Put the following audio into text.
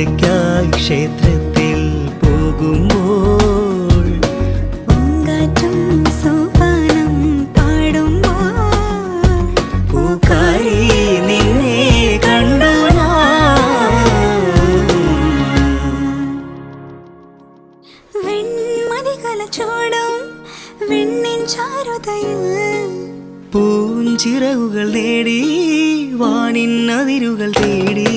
പൂജയ്ക്കായി ക്ഷേത്രത്തിൽ പോകുമ്പോൾ പൂങ്കാറ്റും സോപാനം പാടുമ്പോൾ പൂക്കാരി നിന്നെ കണ്ടു വെൺമതികല ചൂടും വെണ്ണിൻ ചാരുതയിൽ പൂഞ്ചിറകുകൾ നേടി വാനിൻ അതിരുകൾ തേടി